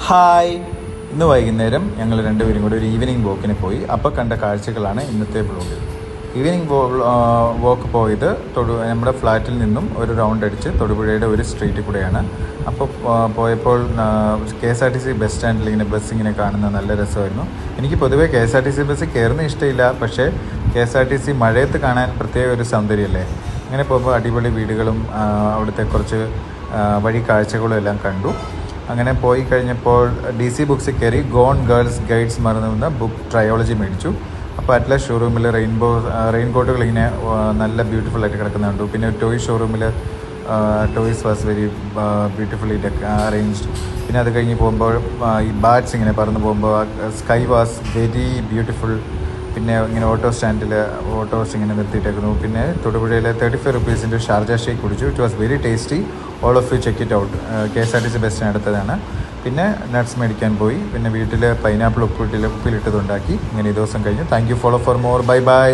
Hi, ഇന്ന് വൈകുന്നേരം ഞങ്ങൾ രണ്ടുപേരും കൂടി ഒരു ഈവനിങ് വോക്കിന് പോയി. അപ്പോൾ കണ്ട കാഴ്ചകളാണ് ഇന്നത്തെ വ്ളോഗിൽ. ഈവനിങ് വോക്ക് പോയത് നമ്മുടെ ഫ്ലാറ്റിൽ നിന്നും ഒരു റൗണ്ട് അടിച്ച് തൊടുപുഴയുടെ ഒരു സ്ട്രീറ്റിൽ കൂടെയാണ്. അപ്പോൾ പോയപ്പോൾ KSRTC ബസ് സ്റ്റാൻഡിൽ ഇങ്ങനെ ബസ് ഇങ്ങനെ കാണുന്ന നല്ല രസമായിരുന്നു. എനിക്ക് പൊതുവേ KSRTC ബസ് കയറുന്ന ഇഷ്ടമില്ല, പക്ഷേ KSRTC മഴയത്ത് കാണാൻ പ്രത്യേക ഒരു സൗന്ദര്യമല്ലേ. അങ്ങനെ പോകുമ്പോൾ അടിപൊളി വീടുകളും അവിടുത്തെ കുറച്ച് വഴി കാഴ്ചകളും എല്ലാം കണ്ടു. അങ്ങനെ പോയി കഴിഞ്ഞപ്പോൾ DC ബുക്സിൽ കയറി ഗോൺ ഗേൾസ് ഗൈഡ്സ് മറന്നുവന്ന ബുക്ക് ട്രയോളജി മേടിച്ചു. അപ്പോൾ അറ്റ്ലസ് ഷോറൂമിൽ റെയിൻകോട്ടുകൾ ഇങ്ങനെ നല്ല ബ്യൂട്ടിഫുൾ ആയിട്ട് കിടക്കുന്ന കണ്ടു. പിന്നെ ടോയ് ഷോറൂമിൽ toys was very beautifully arranged. പിന്നെ അത് കഴിഞ്ഞ് പോകുമ്പോൾ ഈ ബാറ്റ്സ് ഇങ്ങനെ പറന്ന് പോകുമ്പോൾ സ്കൈ വാസ് വെരി ബ്യൂട്ടിഫുൾ. പിന്നെ ഇങ്ങനെ ഓട്ടോസ് ഇങ്ങനെ നിർത്തിയിട്ടേക്കുന്നു. പിന്നെ തൊടുപുഴയിലെ 35 റുപ്പീസിൻ്റെ ഷാർജ ഷേക്ക് കുടിച്ചു. It was very tasty. All of U check it out. KSRTC ബസ്സിന് അടുത്തതാണ്. പിന്നെ നട്ട്സ് മേടിക്കാൻ പോയി. പിന്നെ വീട്ടിൽ പൈനാപ്പിൾ ഉപ്പിലിട്ടതുണ്ടാക്കി. ഇങ്ങനെ ഈ ദിവസം കഴിഞ്ഞു. Thank you. Follow for more. Bye bye.